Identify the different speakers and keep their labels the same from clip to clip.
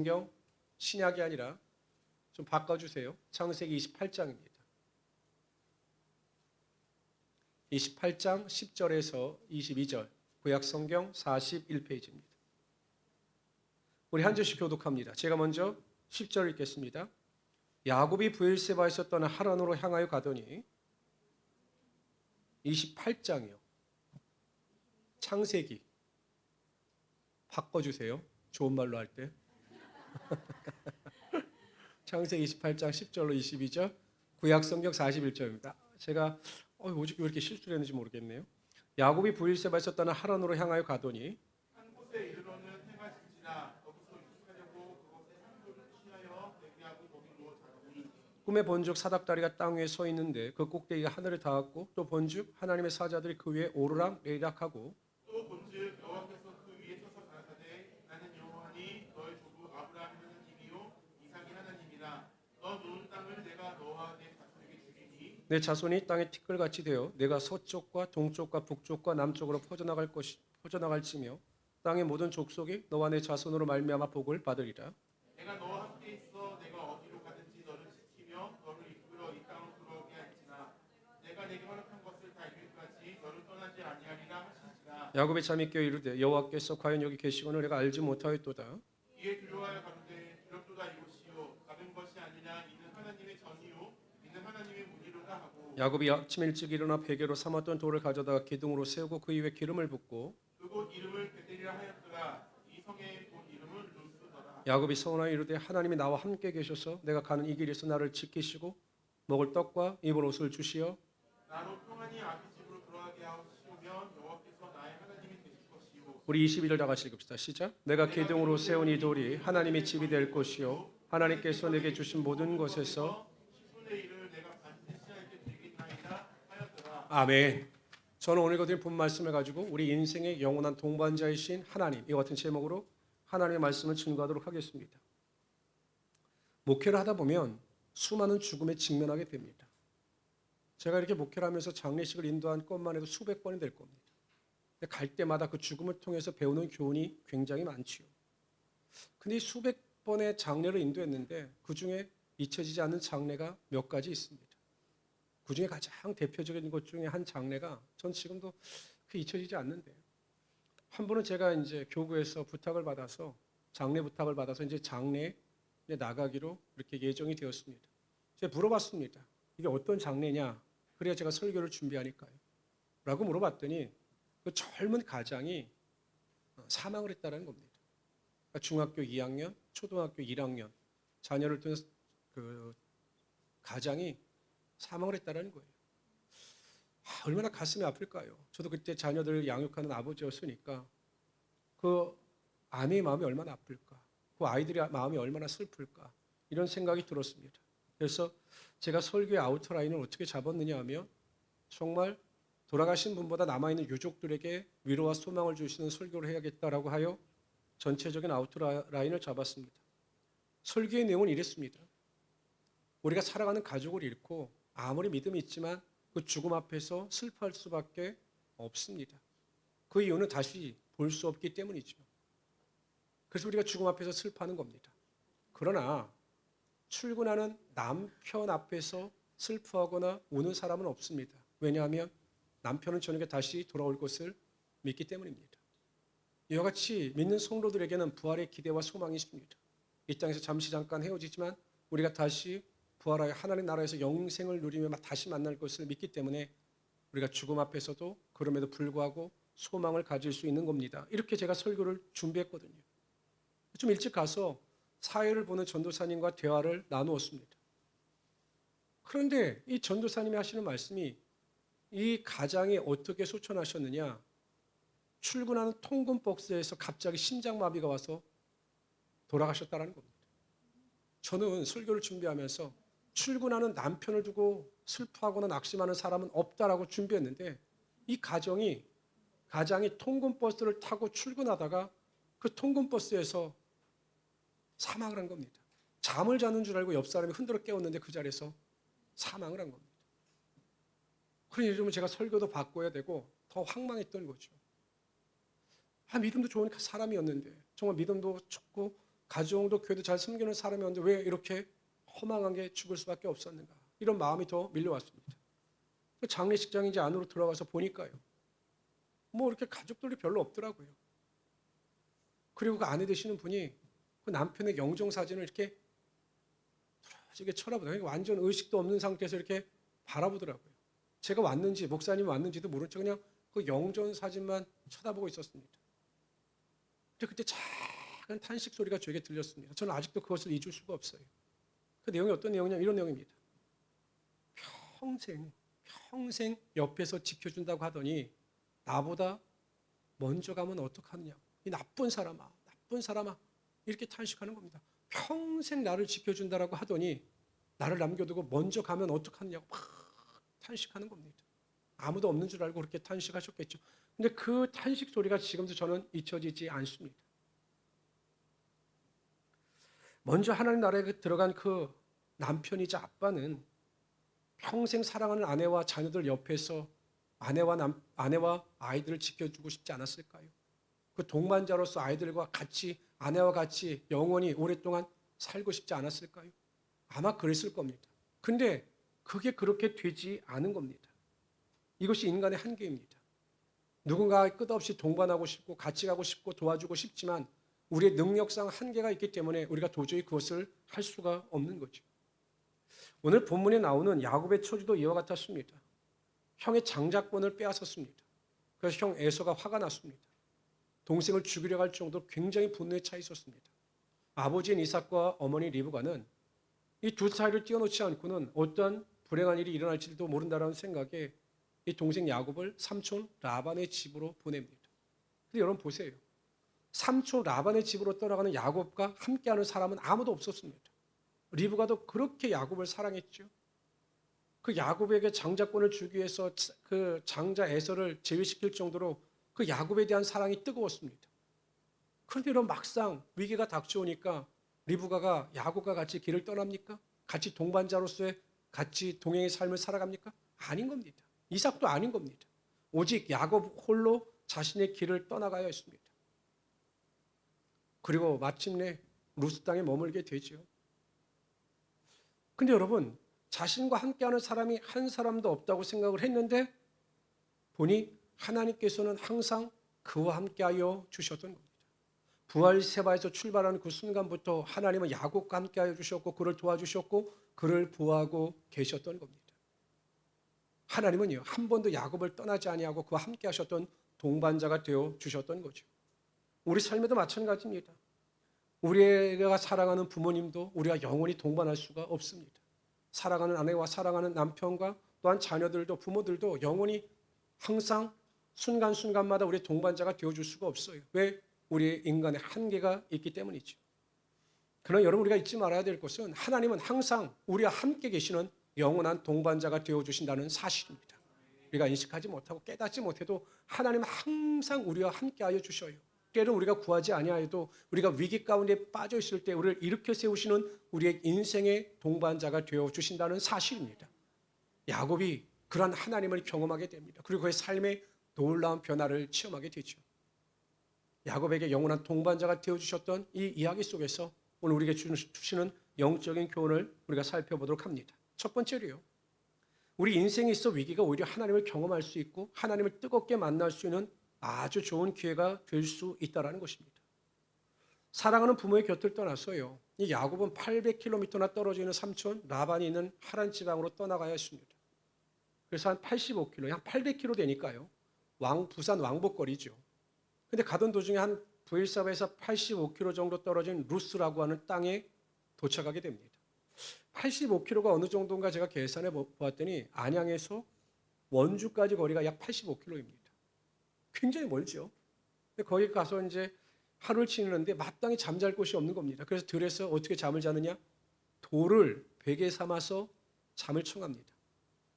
Speaker 1: 성경 신약이 아니라 좀 바꿔주세요. 창세기 28장입니다. 28장 10절에서 22절 구약 성경 41페이지입니다. 우리 한 절씩 교독합니다. 제가 먼저 10절 읽겠습니다. 야곱이 브엘세바에서 떠나 하란으로 향하여 가더니 28장이요. 창세기 바꿔주세요. 좋은 말로 할 때. 창세기 28장 10절로 22절 구약 성경 41절입니다. 제가 오직 왜 이렇게 실수를 했는지 모르겠네요. 야곱이 브엘세바에서 떠나 하란으로 향하여 가더니
Speaker 2: 한 곳에 이르러는 해가 지지나 거기서 유숙하려고 그곳에 상도를 취하여 대기하고 거기로 자더니
Speaker 1: 꿈에 본즉 사닥다리가 땅 위에 서 있는데 그 꼭대기가 하늘에 닿았고 또 본즉 하나님의 사자들이 그 위에 오르락 내리락하고
Speaker 2: 또 본즉 여호와께서 그 위에 서서 가라사대 나는 여호와니 너의 조부 아브라함의 하나님이요 이삭의 하나님이라 너 누운 땅을 내가 너와 내 자손에게 주리니
Speaker 1: 내 자손이 땅에 티끌같이 되어 내가 서쪽과 동쪽과 북쪽과 남쪽으로 퍼져나갈지며 땅의 모든 족속이 너와 내 자손으로 말미암아 복을 받으리라.
Speaker 2: 내가 너와 함께 있어 내가 어디로 가든지 너를 지키며 너를 이끌어 이 땅으로 들어오게 할지나 내가 내게 허락한 것을 다 이룰까지 너를 떠나지 아니하리라 하신지라.
Speaker 1: 야곱이 잠이 깨어 이르되 여호와께서 과연 여기 계시거늘 내가 알지 못하였도다.
Speaker 2: 이에 두려워하여 가로되 두렵도다 이곳이요 다른 것이 아니냐 이는 하나님의 전이요 이는 하나님의 문이로다 하고
Speaker 1: 야곱이 아침 일찍 일어나 베개로 삼았던 돌을 가져다가 기둥으로 세우고 그 위에 기름을 붓고
Speaker 2: 그곳 이름을 베델이라 하였더라. 이 성의 본 이름은 루스더라.
Speaker 1: 야곱이 서원하여 이르되 하나님이 나와 함께 계셔서 내가 가는 이 길에서 나를 지키시고 먹을 떡과 입을 옷을 주시어
Speaker 2: 나로 평안히 아비 집으로 돌아가게 하시오면 여호와께서 나의 하나님이 되실 것이요
Speaker 1: 우리 22절 다 같이 읽읍시다. 시작. 내가 기둥으로 세운 이 돌이 하나님의 집이 될 것이요 하나님께서 내게 주신 모든 것에서
Speaker 2: 10분의 1을 내가 반드시 하게 되겠나이다 하였더라.
Speaker 1: 아멘. 저는 오늘 드린 본 말씀을 가지고 우리 인생의 영원한 동반자이신 하나님 이와 같은 제목으로 하나님의 말씀을 증거하도록 하겠습니다. 목회를 하다 보면 수많은 죽음에 직면하게 됩니다. 제가 이렇게 목회를 하면서 장례식을 인도한 것만 해도 수백 번이 될 겁니다. 갈 때마다 그 죽음을 통해서 배우는 교훈이 굉장히 많지요. 근데 이 수백 번의 장례를 인도했는데 그중에 잊혀지지 않는 장례가 몇 가지 있습니다. 그중에 가장 대표적인 것 중에 한 장례가 전 지금도 그 잊혀지지 않는데요. 한 번은 제가 이제 교구에서 부탁을 받아서 장례 부탁을 받아서 이제 장례에 나가기로 이렇게 예정이 되었습니다. 제가 물어봤습니다. 이게 어떤 장례냐? 그래야 제가 설교를 준비하니까요. 라고 물어봤더니 그 젊은 가장이 사망을 했다는 겁니다. 그러니까 중학교 2학년, 초등학교 1학년 자녀를 둔 그 가장이 사망을 했다는 거예요. 얼마나 가슴이 아플까요? 저도 그때 자녀들을 양육하는 아버지였으니까 그 아내의 마음이 얼마나 아플까? 그 아이들의 마음이 얼마나 슬플까? 이런 생각이 들었습니다. 그래서 제가 설교의 아우트라인을 어떻게 잡았느냐 하면 정말 돌아가신 분보다 남아있는 유족들에게 위로와 소망을 주시는 설교를 해야겠다라고 하여 전체적인 아우트라인을 잡았습니다. 설교의 내용은 이랬습니다. 우리가 살아가는 가족을 잃고 아무리 믿음이 있지만 그 죽음 앞에서 슬퍼할 수밖에 없습니다. 그 이유는 다시 볼 수 없기 때문이죠. 그래서 우리가 죽음 앞에서 슬퍼하는 겁니다. 그러나 출근하는 남편 앞에서 슬퍼하거나 우는 사람은 없습니다. 왜냐하면 남편은 저녁에 다시 돌아올 것을 믿기 때문입니다. 이와 같이 믿는 성도들에게는 부활의 기대와 소망이 있습니다. 이 땅에서 잠시 잠깐 헤어지지만 우리가 다시 부활하여 하나님 나라에서 영생을 누리며 다시 만날 것을 믿기 때문에 우리가 죽음 앞에서도 그럼에도 불구하고 소망을 가질 수 있는 겁니다. 이렇게 제가 설교를 준비했거든요. 좀 일찍 가서 사회를 보는 전도사님과 대화를 나누었습니다. 그런데 이 전도사님이 하시는 말씀이 이 가장이 어떻게 소천하셨느냐? 출근하는 통근 박스에서 갑자기 심장마비가 와서 돌아가셨다는 겁니다. 저는 설교를 준비하면서 출근하는 남편을 두고 슬퍼하거나 낙심하는 사람은 없다라고 준비했는데 이 가장이 통근버스를 타고 출근하다가 그 통근버스에서 사망을 한 겁니다. 잠을 자는 줄 알고 옆 사람이 흔들어 깨웠는데 그 자리에서 사망을 한 겁니다. 그러니 요즘은 제가 설교도 바꿔야 되고 더 황망했던 거죠. 믿음도 좋으니까 사람이었는데 정말 믿음도 좋고 가정도 교회도 잘 섬기는 사람이었는데 왜 이렇게 허망하게 죽을 수밖에 없었는가? 이런 마음이 더 밀려왔습니다. 그 장례식장인지 안으로 들어가서 보니까요. 뭐 이렇게 가족들이 별로 없더라고요. 그리고 그 아내 되시는 분이 그 남편의 영정 사진을 이렇게 이게 쳐다보더라고요. 완전 의식도 없는 상태에서 이렇게 바라보더라고요. 제가 왔는지 목사님이 왔는지도 모른 척 그냥 그 영전 사진만 쳐다보고 있었습니다. 근데 그때 작은 탄식 소리가 저에게 들렸습니다. 저는 아직도 그것을 잊을 수가 없어요. 그 내용이 어떤 내용이냐면 이런 내용입니다. 평생 옆에서 지켜준다고 하더니 나보다 먼저 가면 어떡하느냐. 이 나쁜 사람아 이렇게 탄식하는 겁니다. 평생 나를 지켜준다라고 하더니 나를 남겨두고 먼저 가면 어떡하느냐고 막 탄식하는 겁니다. 아무도 없는 줄 알고 그렇게 탄식하셨겠죠. 근데 그 탄식 소리가 지금도 저는 잊혀지지 않습니다. 먼저 하나님 나라에 들어간 그 남편이자 아빠는 평생 사랑하는 아내와 자녀들 옆에서 아내와 아이들을 지켜주고 싶지 않았을까요? 그 동반자로서 아이들과 같이 아내와 같이 영원히 오랫동안 살고 싶지 않았을까요? 아마 그랬을 겁니다. 근데 그게 그렇게 되지 않은 겁니다. 이것이 인간의 한계입니다. 누군가 끝없이 동반하고 싶고 같이 가고 싶고 도와주고 싶지만 우리의 능력상 한계가 있기 때문에 우리가 도저히 그것을 할 수가 없는 거죠. 오늘 본문에 나오는 야곱의 처지도 이와 같았습니다. 형의 장자권을 빼앗았습니다. 그래서 형 에서가 화가 났습니다. 동생을 죽이려고 할 정도로 굉장히 분노에 차 있었습니다. 아버지인 이삭과 어머니 리브가는 이 두 사이를 띄워놓지 않고는 어떤 불행한 일이 일어날지도 모른다는 생각에 이 동생 야곱을 삼촌 라반의 집으로 보냅니다. 근데 여러분 보세요. 삼촌 라반의 집으로 떠나가는 야곱과 함께하는 사람은 아무도 없었습니다. 리브가도 그렇게 야곱을 사랑했죠. 그 야곱에게 장자권을 주기 위해서 그 장자 에서를 제외시킬 정도로 그 야곱에 대한 사랑이 뜨거웠습니다. 그런데 이런 막상 위기가 닥쳐오니까 리브가가 야곱과 같이 길을 떠납니까? 같이 동반자로서의 같이 동행의 삶을 살아갑니까? 아닌 겁니다. 이삭도 아닌 겁니다. 오직 야곱 홀로 자신의 길을 떠나가야 했습니다. 그리고 마침내 루스 땅에 머물게 되죠. 근데 여러분, 자신과 함께하는 사람이 한 사람도 없다고 생각을 했는데 보니 하나님께서는 항상 그와 함께하여 주셨던 겁니다. 부활세바에서 출발하는 그 순간부터 하나님은 야곱과 함께하여 주셨고 그를 도와주셨고 그를 보호하고 계셨던 겁니다. 하나님은요 한 번도 야곱을 떠나지 아니하고 그와 함께하셨던 동반자가 되어 주셨던 거죠. 우리 삶에도 마찬가지입니다. 우리가 사랑하는 부모님도 우리가 영원히 동반할 수가 없습니다. 사랑하는 아내와 사랑하는 남편과 또한 자녀들도 부모들도 영원히 항상 순간순간마다 우리의 동반자가 되어줄 수가 없어요. 왜? 우리 인간의 한계가 있기 때문이죠. 그러나 여러분 우리가 잊지 말아야 될 것은 하나님은 항상 우리와 함께 계시는 영원한 동반자가 되어주신다는 사실입니다. 우리가 인식하지 못하고 깨닫지 못해도 하나님은 항상 우리와 함께하여 주셔요. 때로 우리가 구하지 아니하여도 우리가 위기 가운데 빠져 있을 때 우리를 일으켜 세우시는 우리의 인생의 동반자가 되어 주신다는 사실입니다. 야곱이 그러한 하나님을 경험하게 됩니다. 그리고 그의 삶의 놀라운 변화를 체험하게 되죠. 야곱에게 영원한 동반자가 되어 주셨던 이 이야기 속에서 오늘 우리에게 주시는 영적인 교훈을 우리가 살펴보도록 합니다. 첫 번째로요. 우리 인생에 있어 위기가 오히려 하나님을 경험할 수 있고 하나님을 뜨겁게 만날 수 있는 아주 좋은 기회가 될 수 있다는 것입니다. 사랑하는 부모의 곁을 떠나서요. 이 야곱은 800km나 떨어져 있는 삼촌 라반이 있는 하란 지방으로 떠나가야 했습니다. 그래서 한 85km, 한 800km 되니까요. 부산 왕복거리죠. 근데 가던 도중에 한 브엘사바에서 85km 정도 떨어진 루스라고 하는 땅에 도착하게 됩니다. 85km가 어느 정도인가 제가 계산해 보았더니 안양에서 원주까지 거리가 약 85km입니다. 굉장히 멀죠. 근데 거기 가서 이제 하루를 지내는데 마땅히 잠잘 곳이 없는 겁니다. 그래서 들에서 어떻게 잠을 자느냐? 돌을 베개 삼아서 잠을 청합니다.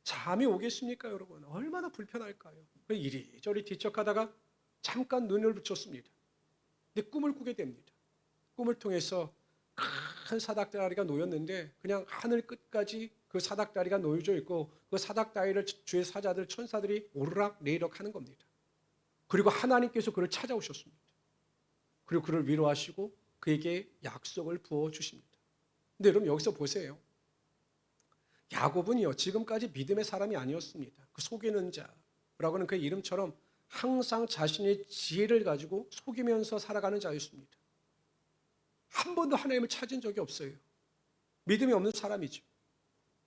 Speaker 1: 잠이 오겠습니까, 여러분? 얼마나 불편할까요? 이리저리 뒤척하다가 잠깐 눈을 붙였습니다. 근데 꿈을 꾸게 됩니다. 꿈을 통해서 큰 사닥다리가 놓였는데 그냥 하늘 끝까지 그 사닥다리가 놓여져 있고 그 사닥다리를 주의 사자들 천사들이 오르락 내리락 하는 겁니다. 그리고 하나님께서 그를 찾아오셨습니다. 그리고 그를 위로하시고 그에게 약속을 부어 주십니다. 근데 여러분 여기서 보세요. 야곱은요 지금까지 믿음의 사람이 아니었습니다. 그 속이는 자라고 하는 그 이름처럼 항상 자신의 지혜를 가지고 속이면서 살아가는 자였습니다. 한 번도 하나님을 찾은 적이 없어요. 믿음이 없는 사람이죠.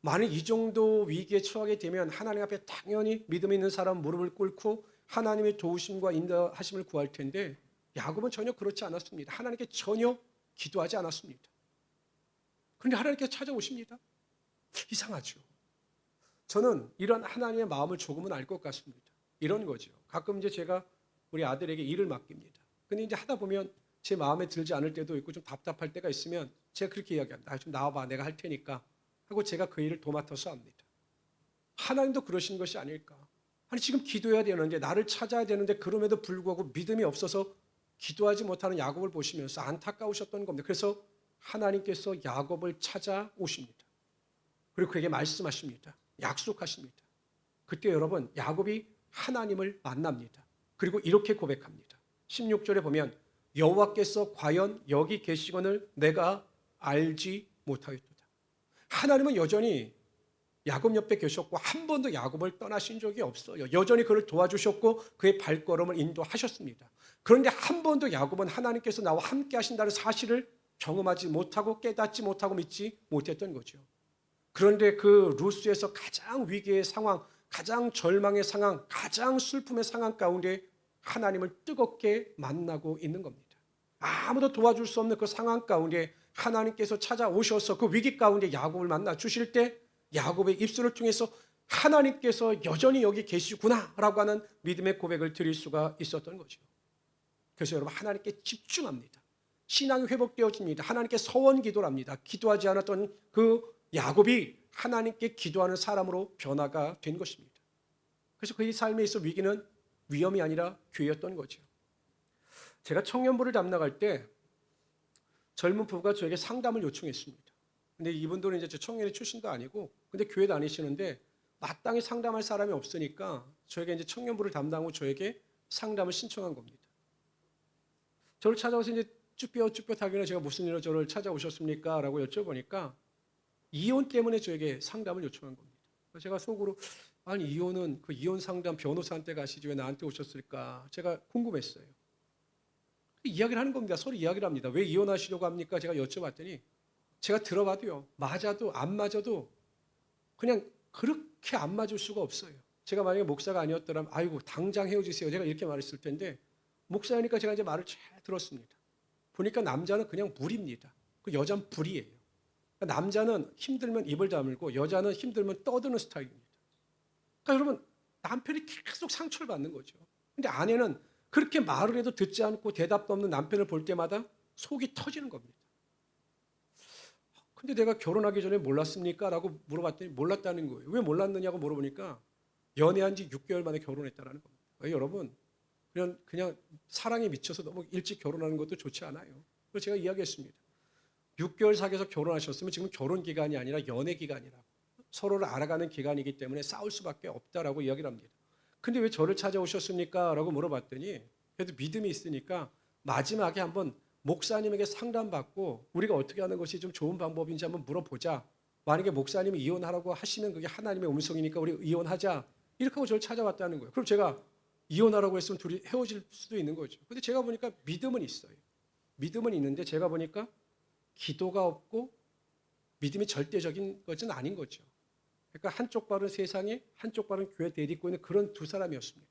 Speaker 1: 만약 이 정도 위기에 처하게 되면 하나님 앞에 당연히 믿음 있는 사람 무릎을 꿇고 하나님의 도우심과 인도하심을 구할 텐데 야곱은 전혀 그렇지 않았습니다. 하나님께 전혀 기도하지 않았습니다. 그런데 하나님께서 찾아오십니다. 이상하죠. 저는 이런 하나님의 마음을 조금은 알 것 같습니다. 이런 거죠. 가끔 이제 제가 우리 아들에게 일을 맡깁니다. 근데 이제 하다 보면 제 마음에 들지 않을 때도 있고 좀 답답할 때가 있으면 제가 그렇게 이야기합니다. 좀 나와봐, 내가 할 테니까 하고 제가 그 일을 도맡아서 합니다. 하나님도 그러신 것이 아닐까. 아니 지금 기도해야 되는데 나를 찾아야 되는데 그럼에도 불구하고 믿음이 없어서 기도하지 못하는 야곱을 보시면서 안타까우셨던 겁니다. 그래서 하나님께서 야곱을 찾아오십니다. 그리고 그에게 말씀하십니다. 약속하십니다. 그때 여러분 야곱이 하나님을 만납니다. 그리고 이렇게 고백합니다. 16절에 보면 여호와께서 과연 여기 계시거늘 내가 알지 못하였도다. 하나님은 여전히 야곱 옆에 계셨고 한 번도 야곱을 떠나신 적이 없어요. 여전히 그를 도와주셨고 그의 발걸음을 인도하셨습니다. 그런데 한 번도 야곱은 하나님께서 나와 함께 하신다는 사실을 경험하지 못하고 깨닫지 못하고 믿지 못했던 거죠. 그런데 그 루스에서 가장 위기의 상황, 가장 절망의 상황, 가장 슬픔의 상황 가운데 하나님을 뜨겁게 만나고 있는 겁니다. 아무도 도와줄 수 없는 그 상황 가운데 하나님께서 찾아오셔서 그 위기 가운데 야곱을 만나 주실 때 야곱의 입술을 통해서 하나님께서 여전히 여기 계시구나라고 하는 믿음의 고백을 드릴 수가 있었던 거죠. 그래서 여러분 하나님께 집중합니다. 신앙이 회복되어집니다. 하나님께 서원 기도를 합니다. 기도하지 않았던 그 야곱이 하나님께 기도하는 사람으로 변화가 된 것입니다. 그래서 그의 삶에 있어 위기는 위험이 아니라 기회였던 거죠. 제가 청년부를 담당할 때 젊은 부부가 저에게 상담을 요청했습니다. 근데 이분들은 이제 청년의 출신도 아니고 근데 교회 다니시는데 마땅히 상담할 사람이 없으니까 저에게 이제 청년부를 담당하고 저에게 상담을 신청한 겁니다. 저를 찾아와서 이제 쭈뼛쭈뼛하길래 제가 무슨 일로 저를 찾아오셨습니까? 라고 여쭤보니까 이혼 때문에 저에게 상담을 요청한 겁니다. 제가 속으로 아니 이혼은 그 이혼 상담 변호사한테 가시지 왜 나한테 오셨을까? 제가 궁금했어요. 이야기를 하는 겁니다. 서로 이야기를 합니다. 왜 이혼하시려고 합니까? 제가 여쭤봤더니 제가 들어봐도요. 맞아도 안 맞아도 그냥 그렇게 안 맞을 수가 없어요. 제가 만약에 목사가 아니었더라면 아이고 당장 헤어지세요. 제가 이렇게 말했을 텐데 목사니까 제가 이제 말을 잘 들었습니다. 보니까 남자는 그냥 물입니다. 그 여자는 불이에요. 그러니까 남자는 힘들면 입을 다물고 여자는 힘들면 떠드는 스타일입니다. 그러니까 여러분 남편이 계속 상처를 받는 거죠. 근데 아내는 그렇게 말을 해도 듣지 않고 대답도 없는 남편을 볼 때마다 속이 터지는 겁니다. 근데 내가 결혼하기 전에 몰랐습니까? 라고 물어봤더니 몰랐다는 거예요. 왜 몰랐느냐고 물어보니까 연애한 지 6개월 만에 결혼했다는 겁니다. 여러분 그냥 사랑에 미쳐서 너무 일찍 결혼하는 것도 좋지 않아요. 그래서 제가 이야기했습니다. 6개월 사귀어서 결혼하셨으면 지금 결혼 기간이 아니라 연애 기간이라고. 서로를 알아가는 기간이기 때문에 싸울 수밖에 없다라고 이야기를 합니다. 근데 왜 저를 찾아오셨습니까? 라고 물어봤더니 그래도 믿음이 있으니까 마지막에 한번 목사님에게 상담받고 우리가 어떻게 하는 것이 좀 좋은 방법인지 한번 물어보자. 만약에 목사님이 이혼하라고 하시면 그게 하나님의 음성이니까 우리 이혼하자. 이렇게 하고 저를 찾아왔다는 거예요. 그럼 제가 이혼하라고 했으면 둘이 헤어질 수도 있는 거죠. 근데 제가 보니까 믿음은 있어요. 믿음은 있는데 제가 보니까 기도가 없고 믿음이 절대적인 것은 아닌 거죠. 그러니까 한쪽 발은 세상에 한쪽 발은 교회 내딛고 있는 그런 두 사람이었습니다.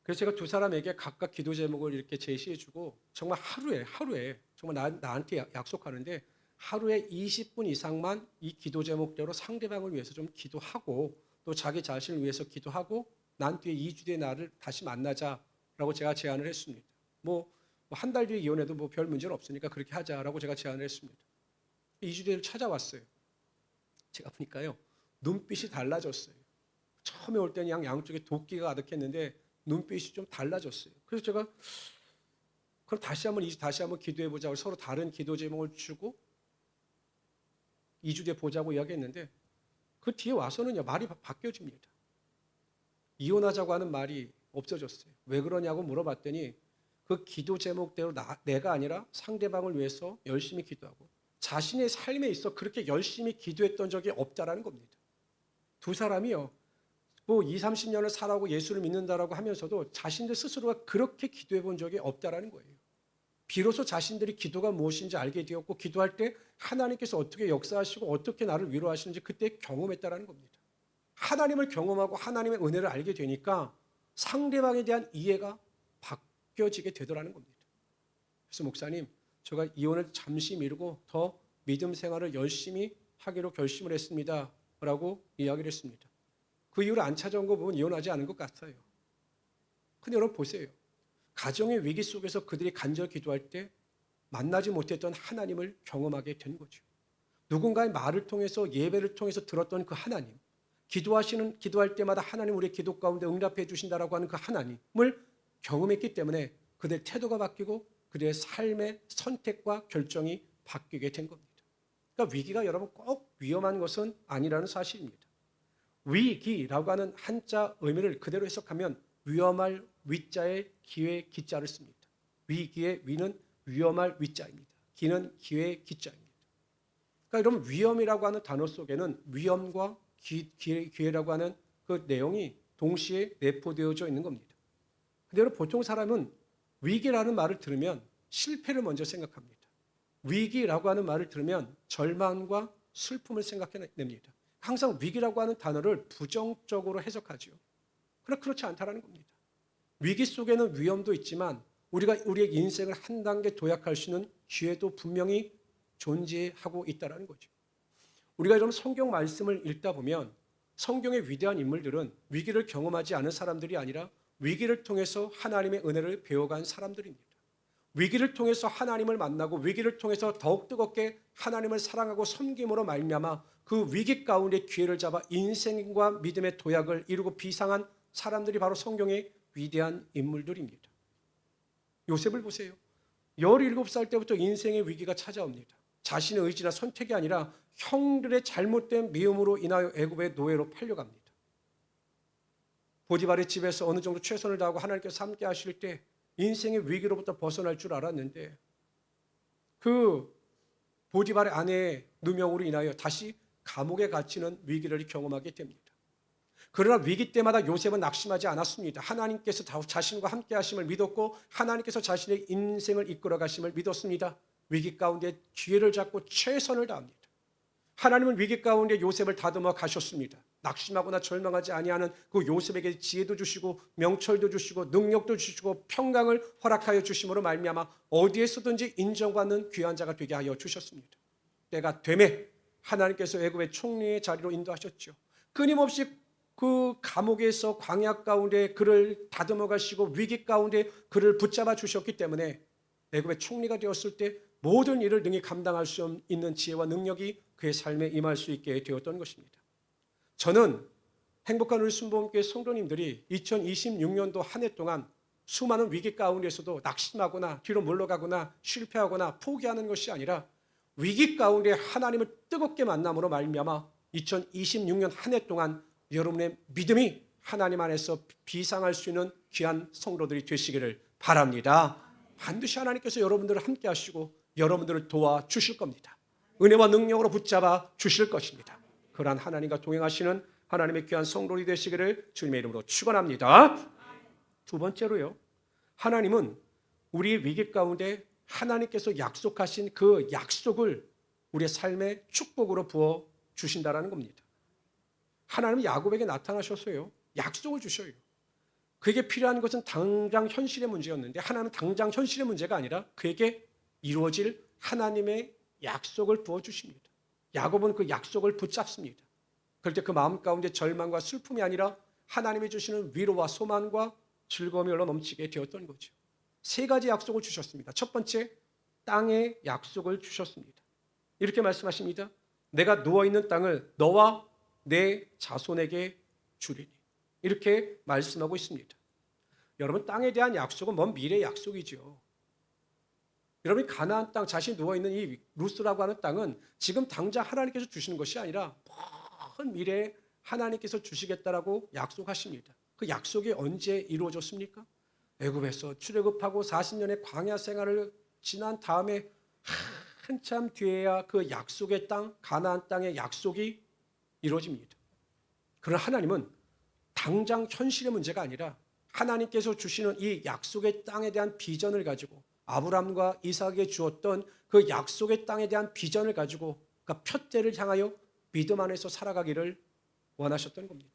Speaker 1: 그래서 제가 두 사람에게 각각 기도 제목을 이렇게 제시해주고 정말 하루에 정말 나한테 약속하는데 하루에 20분 이상만 이 기도 제목대로 상대방을 위해서 좀 기도하고 또 자기 자신을 위해서 기도하고 난 뒤에 2주 뒤에 나를 다시 만나자라고 제가 제안을 했습니다. 뭐 한 달 뒤에 이혼해도 뭐 별 문제는 없으니까 그렇게 하자라고 제가 제안을 했습니다. 2주 뒤에 찾아왔어요. 제가 보니까요. 눈빛이 달라졌어요. 처음에 올 때는 양쪽에 도끼가 가득했는데 눈빛이 좀 달라졌어요. 그래서 제가 그럼 다시 한번 기도해 보자고 서로 다른 기도 제목을 주고 2주 뒤에 보자고 이야기했는데 그 뒤에 와서는요 말이 바뀌어집니다. 이혼하자고 하는 말이 없어졌어요. 왜 그러냐고 물어봤더니 그 기도 제목대로 내가 아니라 상대방을 위해서 열심히 기도하고 자신의 삶에 있어 그렇게 열심히 기도했던 적이 없다라는 겁니다. 두 사람이요. 뭐 20, 30년을 살아오고 예수를 믿는다라고 하면서도 자신들 스스로가 그렇게 기도해 본 적이 없다라는 거예요. 비로소 자신들이 기도가 무엇인지 알게 되었고 기도할 때 하나님께서 어떻게 역사하시고 어떻게 나를 위로하시는지 그때 경험했다라는 겁니다. 하나님을 경험하고 하나님의 은혜를 알게 되니까 상대방에 대한 이해가 바뀌어지게 되더라는 겁니다. 그래서 목사님, 제가 이혼을 잠시 미루고 더 믿음 생활을 열심히 하기로 결심을 했습니다. 라고 이야기를 했습니다. 그 이후로 안 찾아온 거 보면 이혼하지 않은 것 같아요. 근데 여러분 보세요. 가정의 위기 속에서 그들이 간절히 기도할 때 만나지 못했던 하나님을 경험하게 된 거죠. 누군가의 말을 통해서 예배를 통해서 들었던 그 하나님, 기도할 때마다 하나님 우리의 기도 가운데 응답해 주신다라고 하는 그 하나님을 경험했기 때문에 그들의 태도가 바뀌고 그들의 삶의 선택과 결정이 바뀌게 된 겁니다. 그러니까 위기가 여러분 꼭 위험한 것은 아니라는 사실입니다. 위기라고 하는 한자 의미를 그대로 해석하면 위험할 위자에 기회 기자를 씁니다. 위기의 위는 위험할 위자입니다. 기는 기회의 기자입니다. 그러니까 여러분 위험이라고 하는 단어 속에는 위험과 기회라고 하는 그 내용이 동시에 내포되어져 있는 겁니다. 근데 여러분 보통 사람은 위기라는 말을 들으면 실패를 먼저 생각합니다. 위기라고 하는 말을 들으면 절망과 슬픔을 생각해냅니다. 항상 위기라고 하는 단어를 부정적으로 해석하죠. 그러나 그렇지 않다라는 겁니다. 위기 속에는 위험도 있지만 우리가 우리의 인생을 한 단계 도약할 수 있는 기회도 분명히 존재하고 있다는 거죠. 우리가 좀 성경 말씀을 읽다 보면 성경의 위대한 인물들은 위기를 경험하지 않은 사람들이 아니라 위기를 통해서 하나님의 은혜를 배워간 사람들입니다. 위기를 통해서 하나님을 만나고 위기를 통해서 더욱 뜨겁게 하나님을 사랑하고 섬김으로 말미암아 그 위기 가운데 기회를 잡아 인생과 믿음의 도약을 이루고 비상한 사람들이 바로 성경의 위대한 인물들입니다. 요셉을 보세요. 17살 때부터 인생의 위기가 찾아옵니다. 자신의 의지나 선택이 아니라 형들의 잘못된 미움으로 인하여 애굽의 노예로 팔려갑니다. 보디발의 집에서 어느 정도 최선을 다하고 하나님께서 함께 하실 때 인생의 위기로부터 벗어날 줄 알았는데 그 보디발의 아내의 누명으로 인하여 다시 감옥에 갇히는 위기를 경험하게 됩니다. 그러나 위기 때마다 요셉은 낙심하지 않았습니다. 하나님께서 자신과 함께 하심을 믿었고 하나님께서 자신의 인생을 이끌어 가심을 믿었습니다. 위기 가운데 기회를 잡고 최선을 다합니다. 하나님은 위기 가운데 요셉을 다듬어 가셨습니다. 낙심하거나 절망하지 아니하는 그 요셉에게 지혜도 주시고 명철도 주시고 능력도 주시고 평강을 허락하여 주심으로 말미암아 어디에서든지 인정받는 귀한 자가 되게 하여 주셨습니다. 때가 되매 하나님께서 애굽의 총리의 자리로 인도하셨죠. 끊임없이 그 감옥에서 광야 가운데 그를 다듬어 가시고 위기 가운데 그를 붙잡아 주셨기 때문에 애굽의 총리가 되었을 때 모든 일을 능히 감당할 수 있는 지혜와 능력이 그의 삶에 임할 수 있게 되었던 것입니다. 저는 행복한 우리 순복음교회 성도님들이 2026년도 한 해 동안 수많은 위기 가운데서도 낙심하거나 뒤로 물러가거나 실패하거나 포기하는 것이 아니라 위기 가운데 하나님을 뜨겁게 만남으로 말미암아 2026년 한 해 동안 여러분의 믿음이 하나님 안에서 비상할 수 있는 귀한 성도들이 되시기를 바랍니다. 반드시 하나님께서 여러분들을 함께 하시고 여러분들을 도와주실 겁니다. 은혜와 능력으로 붙잡아 주실 것입니다. 그러한 하나님과 동행하시는 하나님의 귀한 성도들이 되시기를 주님의 이름으로 축원합니다. 두 번째로요. 하나님은 우리의 위기 가운데 하나님께서 약속하신 그 약속을 우리의 삶의 축복으로 부어 주신다라는 겁니다. 하나님은 야곱에게 나타나셔서요. 약속을 주셔요. 그에게 필요한 것은 당장 현실의 문제였는데 하나님은 당장 현실의 문제가 아니라 그에게 이루어질 하나님의 약속을 부어주십니다. 야곱은 그 약속을 붙잡습니다. 그럴 때 그 마음 가운데 절망과 슬픔이 아니라 하나님이 주시는 위로와 소망과 즐거움이 흘러 넘치게 되었던 거죠. 세 가지 약속을 주셨습니다. 첫 번째, 땅의 약속을 주셨습니다. 이렇게 말씀하십니다. 내가 누워있는 땅을 너와 내 자손에게 주리니. 이렇게 말씀하고 있습니다. 여러분, 땅에 대한 약속은 먼 미래의 약속이죠. 여러분이 가나안 땅, 자신이 누워있는 이 루스라고 하는 땅은 지금 당장 하나님께서 주시는 것이 아니라 먼 미래에 하나님께서 주시겠다라고 약속하십니다. 그 약속이 언제 이루어졌습니까? 애굽에서 출애굽하고 40년의 광야 생활을 지난 다음에 한참 뒤에야 그 약속의 땅, 가나안 땅의 약속이 이루어집니다. 그러나 하나님은 당장 현실의 문제가 아니라 하나님께서 주시는 이 약속의 땅에 대한 비전을 가지고 아브라함과 이삭에게 주었던 그 약속의 땅에 대한 비전을 가지고 그러니까 표대를 향하여 믿음 안에서 살아가기를 원하셨던 겁니다.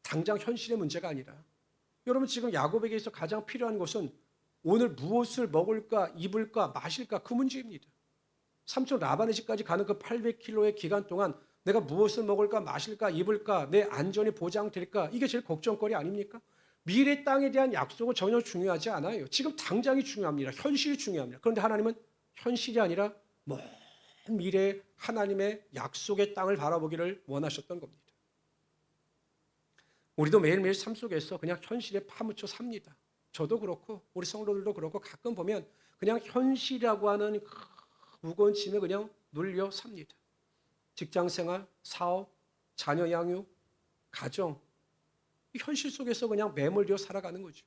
Speaker 1: 당장 현실의 문제가 아니라 여러분 지금 야곱에게서 가장 필요한 것은 오늘 무엇을 먹을까 입을까 마실까 그 문제입니다. 삼촌 라반의 집까지 가는 그 800km의 기간 동안 내가 무엇을 먹을까 마실까 입을까 내 안전이 보장될까 이게 제일 걱정거리 아닙니까? 미래 땅에 대한 약속은 전혀 중요하지 않아요. 지금 당장이 중요합니다. 현실이 중요합니다. 그런데 하나님은 현실이 아니라 먼 미래 하나님의 약속의 땅을 바라보기를 원하셨던 겁니다. 우리도 매일매일 삶 속에서 그냥 현실에 파묻혀 삽니다. 저도 그렇고 우리 성도들도 그렇고 가끔 보면 그냥 현실이라고 하는 그 무거운 짐에 그냥 눌려 삽니다. 직장생활, 사업, 자녀 양육, 가정 이 현실 속에서 그냥 매몰되어 살아가는 거죠.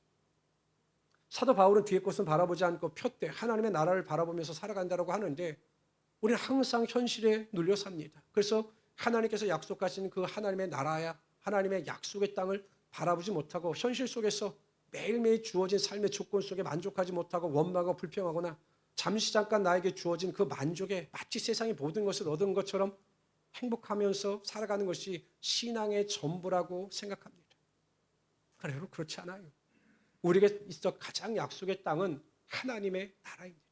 Speaker 1: 사도 바울은 뒤의 것은 바라보지 않고 표대 하나님의 나라를 바라보면서 살아간다고 하는데 우리는 항상 현실에 눌려 삽니다. 그래서 하나님께서 약속하신 그 하나님의 나라야 하나님의 약속의 땅을 바라보지 못하고 현실 속에서 매일매일 주어진 삶의 조건 속에 만족하지 못하고 원망하고 불평하거나 잠시 잠깐 나에게 주어진 그 만족에 마치 세상의 모든 것을 얻은 것처럼 행복하면서 살아가는 것이 신앙의 전부라고 생각합니다. 그러나 여러분 그렇지 않아요. 우리에게 있어 가장 약속의 땅은 하나님의 나라입니다.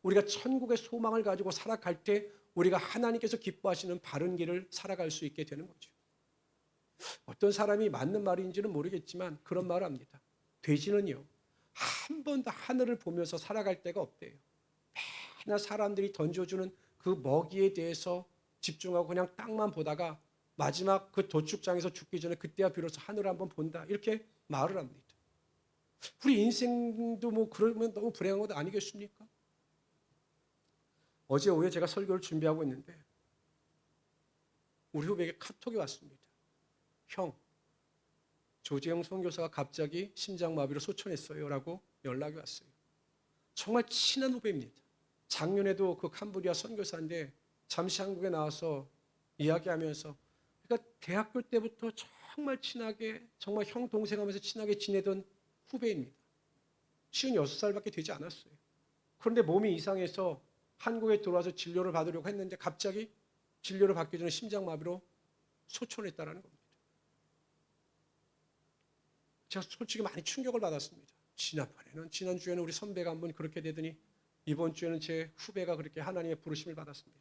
Speaker 1: 우리가 천국의 소망을 가지고 살아갈 때 우리가 하나님께서 기뻐하시는 바른 길을 살아갈 수 있게 되는 거죠. 어떤 사람이 맞는 말인지는 모르겠지만 그런 말을 합니다. 돼지는요 한 번도 하늘을 보면서 살아갈 데가 없대요. 맨날 사람들이 던져주는 그 먹이에 대해서 집중하고 그냥 땅만 보다가 마지막 그 도축장에서 죽기 전에 그때야 비로소 하늘을 한번 본다 이렇게 말을 합니다. 우리 인생도 뭐 그러면 너무 불행한 것 아니겠습니까? 어제 오후에 제가 설교를 준비하고 있는데 우리 후배에게 카톡이 왔습니다. 형, 조재영 선교사가 갑자기 심장마비로 소천했어요 라고 연락이 왔어요. 정말 친한 후배입니다. 작년에도 그 캄보디아 선교사인데 잠시 한국에 나와서 이야기하면서 그러니까 대학교 때부터 정말 친하게 정말 형 동생 하면서 친하게 지내던 후배입니다. 56살밖에 되지 않았어요. 그런데 몸이 이상해서 한국에 들어와서 진료를 받으려고 했는데 갑자기 진료를 받기 전에 심장마비로 소천했다는 겁니다. 제가 솔직히 많이 충격을 받았습니다. 지난주에는 우리 선배가 한 분 그렇게 되더니 이번 주에는 제 후배가 그렇게 하나님의 부르심을 받았습니다.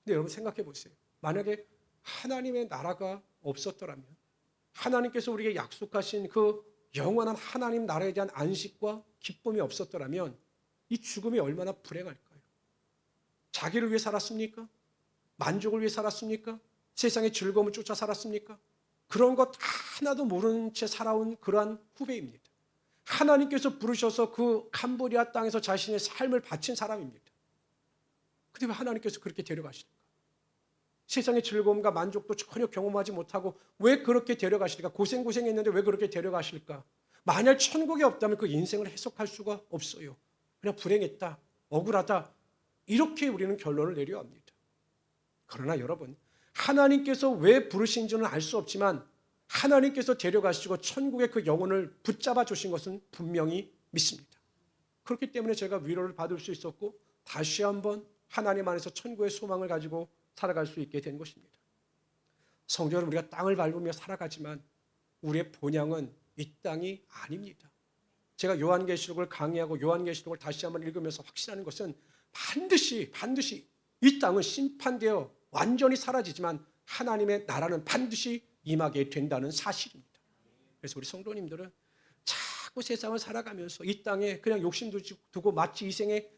Speaker 1: 근데 여러분 생각해 보세요. 만약에 하나님의 나라가 없었더라면 하나님께서 우리에게 약속하신 그 영원한 하나님 나라에 대한 안식과 기쁨이 없었더라면 이 죽음이 얼마나 불행할까요? 자기를 위해 살았습니까? 만족을 위해 살았습니까? 세상의 즐거움을 쫓아 살았습니까? 그런 것 하나도 모르는 채 살아온 그러한 후배입니다. 하나님께서 부르셔서 그 캄보디아 땅에서 자신의 삶을 바친 사람입니다. 근데 왜 하나님께서 그렇게 데려가실까? 세상의 즐거움과 만족도 전혀 경험하지 못하고 왜 그렇게 데려가실까? 고생했는데 왜 그렇게 데려가실까? 만약 천국이 없다면 그 인생을 해석할 수가 없어요. 그냥 불행했다, 억울하다 이렇게 우리는 결론을 내려야 합니다. 그러나 여러분 하나님께서 왜 부르신지는 알 수 없지만 하나님께서 데려가시고 천국의 그 영혼을 붙잡아 주신 것은 분명히 믿습니다. 그렇기 때문에 제가 위로를 받을 수 있었고 다시 한번 하나님 안에서 천국의 소망을 가지고 살아갈 수 있게 된 것입니다. 성도 여러분, 우리가 땅을 밟으며 살아가지만 우리의 본향은 이 땅이 아닙니다. 제가 요한계시록을 강의하고 요한계시록을 다시 한번 읽으면서 확신하는 것은 반드시 이 땅은 심판되어 완전히 사라지지만 하나님의 나라는 반드시 임하게 된다는 사실입니다. 그래서 우리 성도님들은 자꾸 세상을 살아가면서 이 땅에 그냥 욕심 두고 마치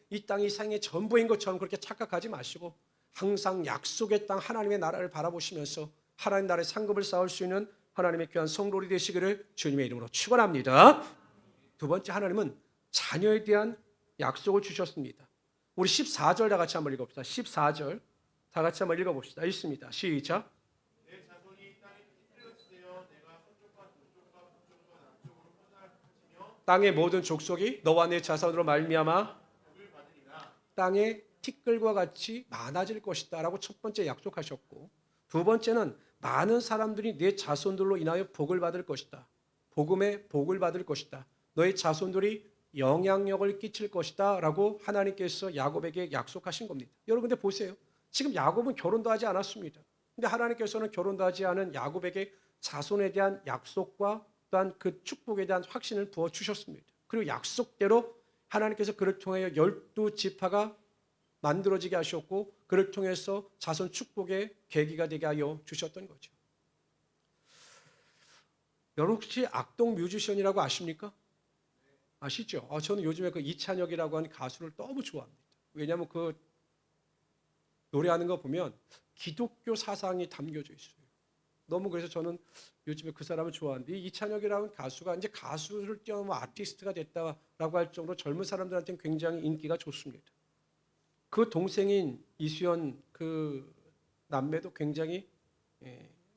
Speaker 1: 이 땅이 이생의 전부인 것처럼 그렇게 착각하지 마시고 항상 약속의 땅 하나님의 나라를 바라보시면서 하나님 나라의 상급을 쌓을 수 있는 하나님의 귀한 성도들이 되시기를 주님의 이름으로 축원합니다. 두 번째, 하나님은 자녀에 대한 약속을 주셨습니다. 우리 14절 다 같이 한번 읽어봅시다. 14절 다 같이 한번 읽어봅시다. 읽습니다. 시작.
Speaker 2: 내 자손이 이 땅에 흩어지세요. 내가 서쪽과 동쪽과 북쪽과 남쪽으로 퍼져나치며
Speaker 1: 땅의 모든 족속이 너와 내 자손으로 말미암아 땅의 티끌과 같이 많아질 것이다라고 첫 번째 약속하셨고, 두 번째는 많은 사람들이 내 자손들로 인하여 복을 받을 것이다. 복음의 복을 받을 것이다. 너의 자손들이 영향력을 끼칠 것이다 라고 하나님께서 야곱에게 약속하신 겁니다. 여러분 근데 보세요. 지금 야곱은 결혼도 하지 않았습니다. 근데 하나님께서는 결혼도 하지 않은 야곱에게 자손에 대한 약속과 또한 그 축복에 대한 확신을 부어주셨습니다. 그리고 약속대로 하나님께서 그를 통하여 12지파가 만들어지게 하셨고, 그를 통해서 자손 축복의 계기가 되게 하여 주셨던 거죠. 여러분 혹시 악동 뮤지션이라고 아십니까? 아시죠? 저는 요즘에 그 이찬혁이라고 하는 가수를 너무 좋아합니다. 왜냐하면 그 노래하는 거 보면 기독교 사상이 담겨져 있어요. 너무 그래서 저는 요즘에 그 사람을 좋아하는데, 이 이찬혁이라는 가수가 이제 가수를 뛰어넘어 아티스트가 됐다라고 할 정도로 젊은 사람들한테는 굉장히 인기가 좋습니다. 그 동생인 이수연 그 남매도 굉장히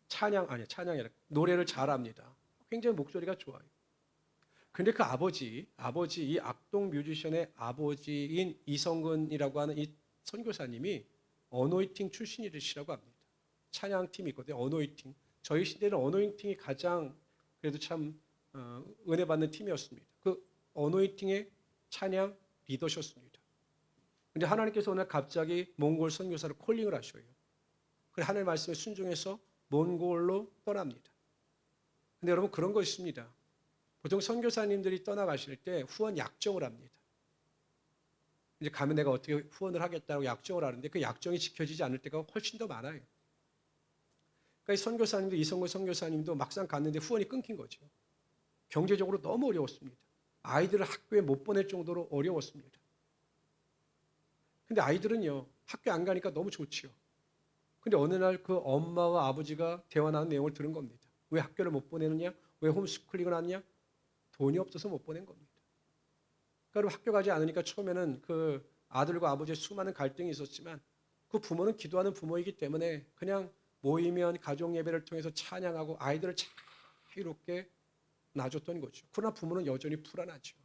Speaker 1: 찬양이 아니라 노래를 잘합니다. 굉장히 목소리가 좋아요. 근데 그 아버지 이 악동 뮤지션의 아버지인 이성근이라고 하는 이 선교사님이 어노이팅 출신이시라고 합니다. 찬양팀이 있거든요. 어노이팅. 저희 시대는 어노이팅이 가장 그래도 참 은혜 받는 팀이었습니다. 그 어노이팅의 찬양 리더셨습니다. 근데 하나님께서 오늘 갑자기 몽골 선교사를 콜링을 하셔요. 그래서 하나님의 말씀에 순종해서 몽골로 떠납니다. 근데 여러분 그런 거 있습니다. 보통 선교사님들이 떠나가실 때 후원 약정을 합니다. 이제 가면 내가 어떻게 후원을 하겠다고 약정을 하는데 그 약정이 지켜지지 않을 때가 훨씬 더 많아요. 그러니까 이 선교사님도 이성근 선교사님도 막상 갔는데 후원이 끊긴 거죠. 경제적으로 너무 어려웠습니다. 아이들을 학교에 못 보낼 정도로 어려웠습니다. 근데 아이들은요, 학교 안 가니까 너무 좋지요. 근데 어느 날 그 엄마와 아버지가 대화 나눈 내용을 들은 겁니다. 왜 학교를 못 보내느냐? 왜 홈스쿨링을 하느냐? 돈이 없어서 못 보낸 겁니다. 그러니까 학교 가지 않으니까 처음에는 그 아들과 아버지의 수많은 갈등이 있었지만, 그 부모는 기도하는 부모이기 때문에 그냥 모이면 가족 예배를 통해서 찬양하고 아이들을 자유롭게 놔줬던 거죠. 그러나 부모는 여전히 불안하죠.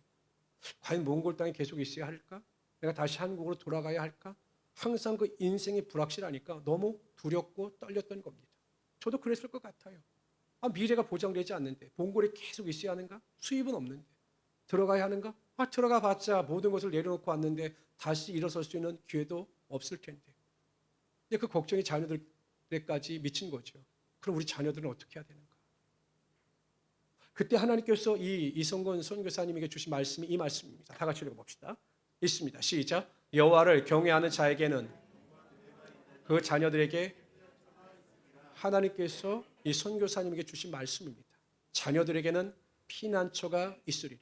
Speaker 1: 과연 몽골 땅에 계속 있어야 할까? 내가 다시 한국으로 돌아가야 할까? 항상 그 인생이 불확실하니까 너무 두렵고 떨렸던 겁니다. 저도 그랬을 것 같아요. 미래가 보장되지 않는데 몽골에 계속 있어야 하는가? 수입은 없는데 들어가야 하는가? 들어가 봤자 모든 것을 내려놓고 왔는데 다시 일어설 수 있는 기회도 없을 텐데. 근데 그 걱정이 자녀들에까지 미친 거죠. 그럼 우리 자녀들은 어떻게 해야 되는가? 그때 하나님께서 이 이성근 선교사님에게 주신 말씀이 이 말씀입니다. 다 같이 읽어봅시다. 있습니다. 시작. 여호와를 경외하는 자에게는 그 자녀들에게 하나님께서 이 선교사님에게 주신 말씀입니다. 자녀들에게는 피난처가 있으리라.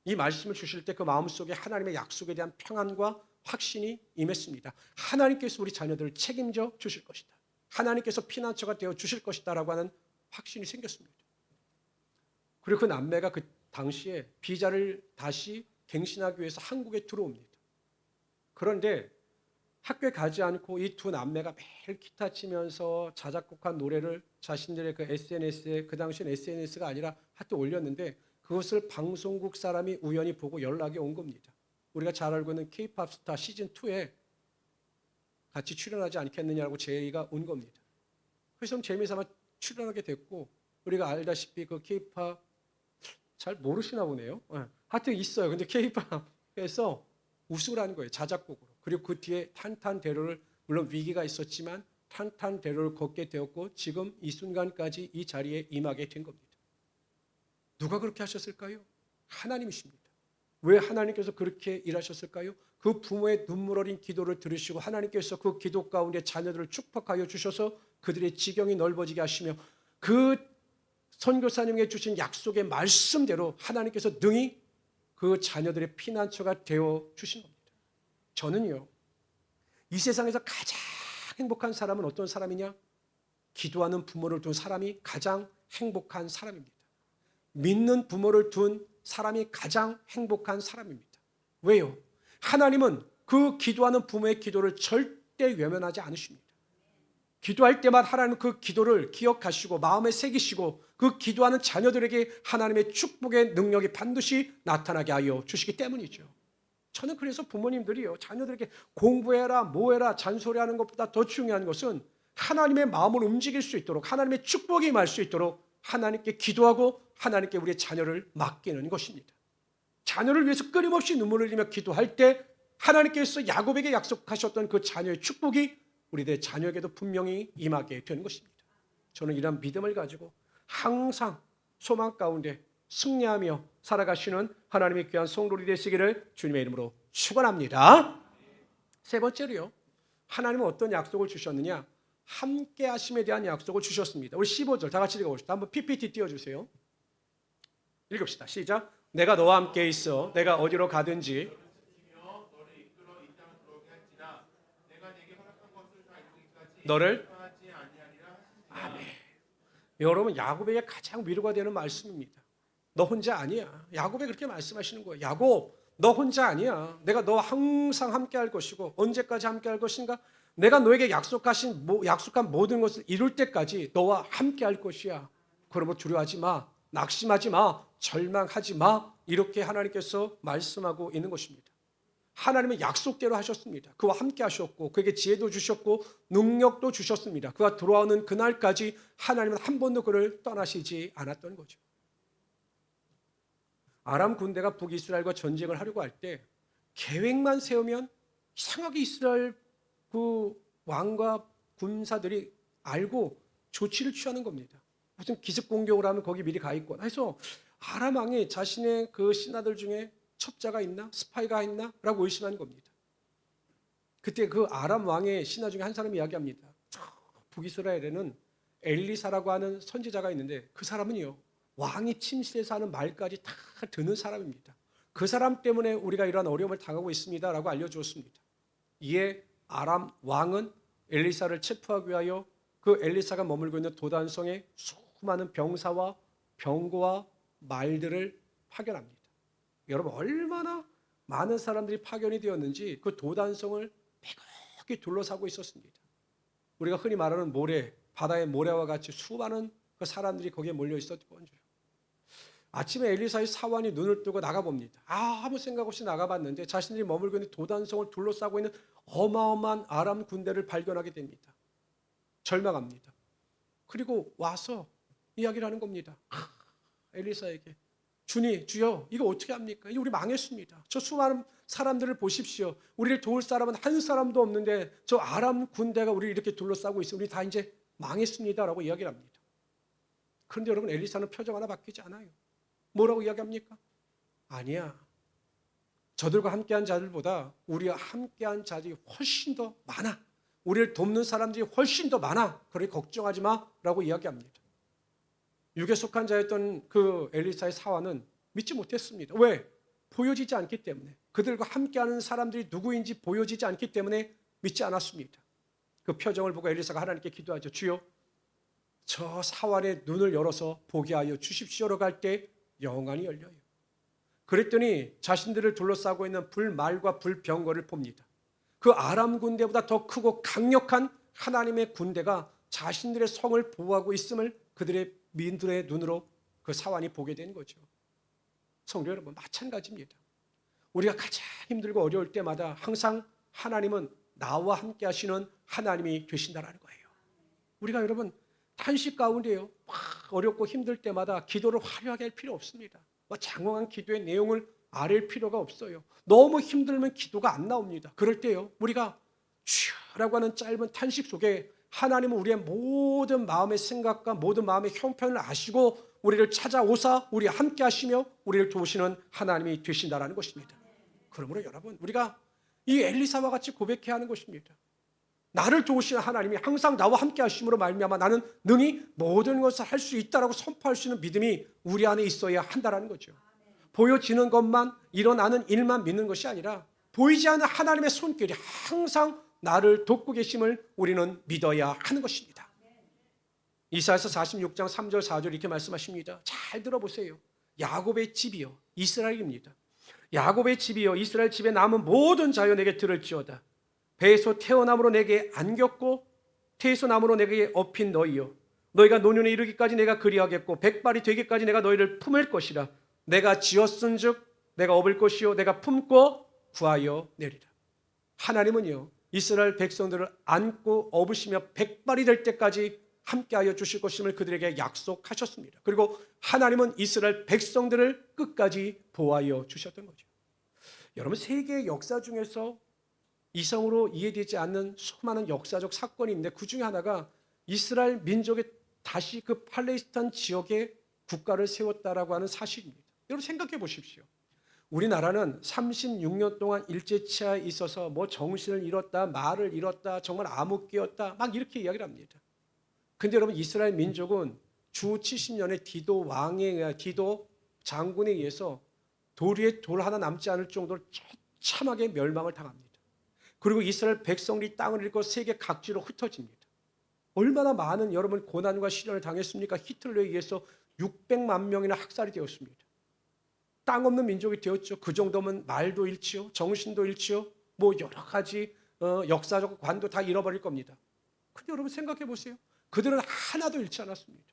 Speaker 1: 이 말씀을 주실 때 그 마음속에 하나님의 약속에 대한 평안과 확신이 임했습니다. 하나님께서 우리 자녀들을 책임져 주실 것이다. 하나님께서 피난처가 되어 주실 것이다 라고 하는 확신이 생겼습니다. 그리고 그 남매가 그 당시에 비자를 다시 갱신하기 위해서 한국에 들어옵니다. 그런데 학교에 가지 않고 이 두 남매가 매일 기타 치면서 자작곡한 노래를 자신들의 그 SNS에, 그 당시엔 SNS가 아니라 하여튼 올렸는데, 그것을 방송국 사람이 우연히 보고 연락이 온 겁니다. 우리가 잘 알고 있는 K-팝 스타 시즌2에 같이 출연하지 않겠느냐고 제의가 온 겁니다. 그래서 재미삼아 출연하게 됐고, 우리가 알다시피 그 K-팝 잘 모르시나 보네요. 하여튼 있어요. 근데 K-팝에서 우승을 하는 거예요. 자작곡으로. 그리고 그 뒤에 탄탄대로를, 물론 위기가 있었지만 탄탄대로를 걷게 되었고, 지금 이 순간까지 이 자리에 임하게 된 겁니다. 누가 그렇게 하셨을까요? 하나님이십니다. 왜 하나님께서 그렇게 일하셨을까요? 그 부모의 눈물 어린 기도를 들으시고 하나님께서 그 기도 가운데 자녀들을 축복하여 주셔서 그들의 지경이 넓어지게 하시며, 그 선교사님에게 주신 약속의 말씀대로 하나님께서 능히 그 자녀들의 피난처가 되어 주신 겁니다. 저는요, 이 세상에서 가장 행복한 사람은 어떤 사람이냐? 기도하는 부모를 둔 사람이 가장 행복한 사람입니다. 믿는 부모를 둔 사람이 가장 행복한 사람입니다. 왜요? 하나님은 그 기도하는 부모의 기도를 절대 외면하지 않으십니다. 기도할 때마다 하나님 그 기도를 기억하시고 마음에 새기시고 그 기도하는 자녀들에게 하나님의 축복의 능력이 반드시 나타나게 하여 주시기 때문이죠. 저는 그래서 부모님들이요, 자녀들에게 공부해라 뭐해라 잔소리하는 것보다 더 중요한 것은 하나님의 마음을 움직일 수 있도록, 하나님의 축복이 임할 수 있도록 하나님께 기도하고 하나님께 우리의 자녀를 맡기는 것입니다. 자녀를 위해서 끊임없이 눈물을 흘리며 기도할 때 하나님께서 야곱에게 약속하셨던 그 자녀의 축복이 우리들의 자녀에게도 분명히 임하게 되는 것입니다. 저는 이런 믿음을 가지고 항상 소망 가운데 승리하며 살아가시는 하나님의 귀한 성도들이 되시기를 주님의 이름으로 축원합니다. 세 번째로요, 하나님은 어떤 약속을 주셨느냐? 함께 하심에 대한 약속을 주셨습니다. 우리 15절 다 같이 읽어봅시다. 한번 PPT 띄워주세요. 읽읍시다. 시작. 내가 너와 함께 있어 내가 어디로 가든지
Speaker 2: 너를 이끌어 이 땅을 들어오게 할지라 내가 네게 허락한 것을 다 이루기까지
Speaker 1: 너를
Speaker 2: 하지 아니하리라 하시니라.
Speaker 1: 아멘. 여러분, 야곱에게 가장 위로가 되는 말씀입니다. 너 혼자 아니야. 야곱에 그렇게 말씀하시는 거예요. 야곱, 너 혼자 아니야. 내가 너 항상 함께 할 것이고 언제까지 함께 할 것인가? 내가 너에게 약속한 모든 것을 이룰 때까지 너와 함께 할 것이야. 그러므로 두려워하지 마. 낙심하지 마. 절망하지 마. 이렇게 하나님께서 말씀하고 있는 것입니다. 하나님은 약속대로 하셨습니다. 그와 함께 하셨고 그에게 지혜도 주셨고 능력도 주셨습니다. 그가 돌아오는 그날까지 하나님은 한 번도 그를 떠나시지 않았던 거죠. 아람 군대가 북이스라엘과 전쟁을 하려고 할 때 계획만 세우면 이상하게 이스라엘 그 왕과 군사들이 알고 조치를 취하는 겁니다. 무슨 기습 공격을 하면 거기 미리 가 있거나 해서 아람 왕이 자신의 그 신하들 중에 첩자가 있나? 스파이가 있나? 라고 의심한 겁니다. 그때 그 아람 왕의 신하 중에 한 사람이 이야기합니다. 북이스라엘에는 엘리사라고 하는 선지자가 있는데 그 사람은요, 왕이 침실에서 하는 말까지 다 듣는 사람입니다. 그 사람 때문에 우리가 이러한 어려움을 당하고 있습니다 라고 알려주었습니다. 이에 아람 왕은 엘리사를 체포하기 위하여 그 엘리사가 머물고 있는 도단성에 수많은 병사와 병거와 말들을 파견합니다. 여러분, 얼마나 많은 사람들이 파견이 되었는지 그 도단성을 빼곡히 둘러싸고 있었습니다. 우리가 흔히 말하는 모래, 바다의 모래와 같이 수많은 그 사람들이 거기에 몰려 있었던 거죠. 아침에 엘리사의 사환이 눈을 뜨고 나가봅니다. 아무 생각 없이 나가봤는데 자신들이 머물고 있는 도단성을 둘러싸고 있는 어마어마한 아람 군대를 발견하게 됩니다. 절망합니다. 그리고 와서 이야기를 하는 겁니다. 엘리사에게 주여 이거 어떻게 합니까? 이제 우리 망했습니다. 저 수많은 사람들을 보십시오. 우리를 도울 사람은 한 사람도 없는데 저 아람 군대가 우리를 이렇게 둘러싸고 있어요. 우리 다 이제 망했습니다 라고 이야기를 합니다. 그런데 여러분, 엘리사는 표정 하나 바뀌지 않아요. 뭐라고 이야기합니까? 아니야. 저들과 함께한 자들보다 우리와 함께한 자들이 훨씬 더 많아. 우리를 돕는 사람들이 훨씬 더 많아. 그러니 걱정하지 마라고 이야기합니다. 육에 속한 자였던 그 엘리사의 사환은 믿지 못했습니다. 왜? 보여지지 않기 때문에. 그들과 함께하는 사람들이 누구인지 보여지지 않기 때문에 믿지 않았습니다. 그 표정을 보고 엘리사가 하나님께 기도하죠. 주여, 저 사환의 눈을 열어서 보게 하여 주십시오라고 할 때 영안이 열려요. 그랬더니 자신들을 둘러싸고 있는 불말과 불병거를 봅니다. 그 아람 군대보다 더 크고 강력한 하나님의 군대가 자신들의 성을 보호하고 있음을 그들의 민들의 눈으로 그 사환이 보게 된 거죠. 성도 여러분, 마찬가지입니다. 우리가 가장 힘들고 어려울 때마다 항상 하나님은 나와 함께 하시는 하나님이 되신다라는 거예요. 우리가 여러분 탄식 가운데요, 막 어렵고 힘들 때마다 기도를 화려하게 할 필요 없습니다. 장황한 기도의 내용을 아릴 필요가 없어요. 너무 힘들면 기도가 안 나옵니다. 그럴 때요, 우리가 주여라고 하는 짧은 탄식 속에 하나님은 우리의 모든 마음의 생각과 모든 마음의 형편을 아시고 우리를 찾아오사 우리와 함께 하시며 우리를 도우시는 하나님이 되신다라는 것입니다. 그러므로 여러분, 우리가 이 엘리사와 같이 고백해야 하는 것입니다. 나를 도우시는 하나님이 항상 나와 함께 하심으로 말미암아 나는 능히 모든 것을 할 수 있다라고 선포할 수 있는 믿음이 우리 안에 있어야 한다라는 거죠. 보여지는 것만, 일어나는 일만 믿는 것이 아니라 보이지 않는 하나님의 손길이 항상 나를 돕고 계심을 우리는 믿어야 하는 것입니다. 이사야서 46장 3절 4절 이렇게 말씀하십니다. 잘 들어보세요. 야곱의 집이요 이스라엘입니다. 야곱의 집이요 이스라엘 집에 남은 모든 자여 내게 들을지어다. 배에서 태어남으로 내게 안겼고 태소나무로 내게 업힌 너희여, 너희가 노년에 이르기까지 내가 그리하겠고 백발이 되기까지 내가 너희를 품을 것이라. 내가 지었은즉 내가 업을 것이요 내가 품고 구하여 내리라. 하나님은요 이스라엘 백성들을 안고 업으시며 백발이 될 때까지 함께하여 주실 것임을 그들에게 약속하셨습니다. 그리고 하나님은 이스라엘 백성들을 끝까지 보호하여 주셨던 거죠. 여러분, 세계의 역사 중에서 이성으로 이해되지 않는 수많은 역사적 사건이 있는데 그 중에 하나가 이스라엘 민족이 다시 그 팔레스타인 지역에 국가를 세웠다라고 하는 사실입니다. 여러분 생각해 보십시오. 우리나라는 36년 동안 일제치하에 있어서 뭐 정신을 잃었다, 말을 잃었다, 정말 암흑기였다 막 이렇게 이야기를 합니다. 근데 여러분 이스라엘 민족은 주 70년에 디도 왕에 의해 디도 장군에 의해서 돌 위에 돌 하나 남지 않을 정도로 처참하게 멸망을 당합니다. 그리고 이스라엘 백성들이 땅을 잃고 세계 각지로 흩어집니다. 얼마나 많은 여러분 고난과 시련을 당했습니까? 히틀러에 의해서 600만 명이나 학살이 되었습니다. 땅 없는 민족이 되었죠. 그 정도면 말도 잃지요, 정신도 잃지요, 뭐 여러 가지 역사적 관도 다 잃어버릴 겁니다. 근데 여러분 생각해 보세요. 그들은 하나도 잃지 않았습니다.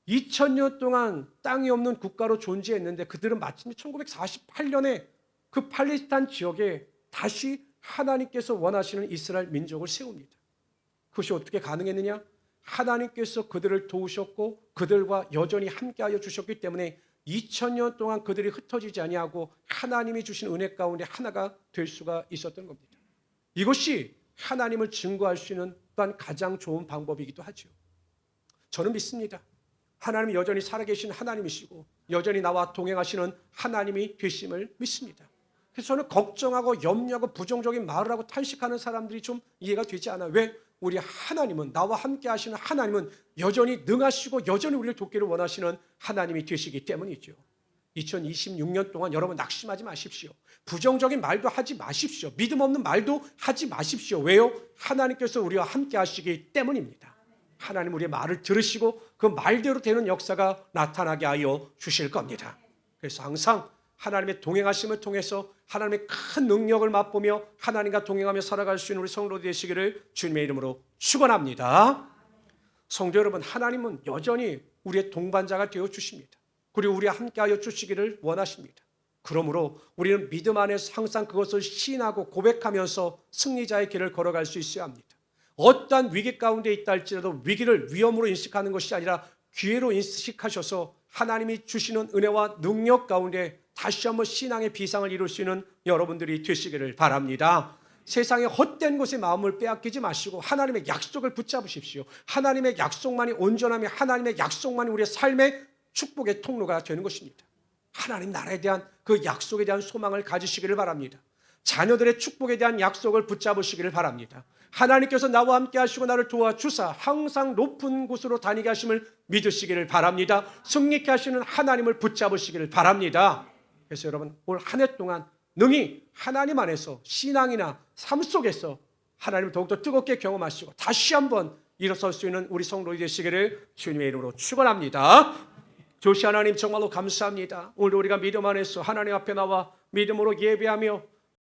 Speaker 1: 2000년 동안 땅이 없는 국가로 존재했는데 그들은 마침내 1948년에 그 팔레스타인 지역에 다시 하나님께서 원하시는 이스라엘 민족을 세웁니다. 그것이 어떻게 가능했느냐? 하나님께서 그들을 도우셨고 그들과 여전히 함께하여 주셨기 때문에 2000년 동안 그들이 흩어지지 아니하고 하나님이 주신 은혜 가운데 하나가 될 수가 있었던 겁니다. 이것이 하나님을 증거할 수 있는 또한 가장 좋은 방법이기도 하죠. 저는 믿습니다. 하나님이 여전히 살아계신 하나님이시고 여전히 나와 동행하시는 하나님이 되심을 믿습니다. 그래서 저는 걱정하고 염려하고 부정적인 말을 하고 탄식하는 사람들이 좀 이해가 되지 않아요. 왜? 우리 하나님은, 나와 함께 하시는 하나님은 여전히 능하시고 여전히 우리를 돕기를 원하시는 하나님이 되시기 때문이죠. 2026년 동안 여러분 낙심하지 마십시오. 부정적인 말도 하지 마십시오. 믿음 없는 말도 하지 마십시오. 왜요? 하나님께서 우리와 함께 하시기 때문입니다. 하나님 우리의 말을 들으시고 그 말대로 되는 역사가 나타나게 하여 주실 겁니다. 그래서 항상 하나님의 동행하심을 통해서 하나님의 큰 능력을 맛보며 하나님과 동행하며 살아갈 수 있는 우리 성도 되시기를 주님의 이름으로 축원합니다. 성도 여러분, 하나님은 여전히 우리의 동반자가 되어 주십니다. 그리고 우리와 함께하여 주시기를 원하십니다. 그러므로 우리는 믿음 안에서 항상 그것을 시인하고 고백하면서 승리자의 길을 걸어갈 수 있어야 합니다. 어떠한 위기 가운데 있다 할지라도 위기를 위험으로 인식하는 것이 아니라 기회로 인식하셔서 하나님이 주시는 은혜와 능력 가운데 다시 한번 신앙의 비상을 이룰 수 있는 여러분들이 되시기를 바랍니다. 세상의 헛된 것에 마음을 빼앗기지 마시고 하나님의 약속을 붙잡으십시오. 하나님의 약속만이 온전하며 하나님의 약속만이 우리의 삶의 축복의 통로가 되는 것입니다. 하나님 나라에 대한 그 약속에 대한 소망을 가지시기를 바랍니다. 자녀들의 축복에 대한 약속을 붙잡으시기를 바랍니다. 하나님께서 나와 함께 하시고 나를 도와주사 항상 높은 곳으로 다니게 하심을 믿으시기를 바랍니다. 승리케 하시는 하나님을 붙잡으시기를 바랍니다. 그래서 여러분 올 한 해 동안 능히 하나님 안에서 신앙이나 삶 속에서 하나님을 더욱더 뜨겁게 경험하시고 다시 한번 일어설 수 있는 우리 성도들이 되시기를 주님의 이름으로 축원합니다. 조시 하나님 정말로 감사합니다. 오늘 우리가 믿음 안에서 하나님 앞에 나와 믿음으로 예배하며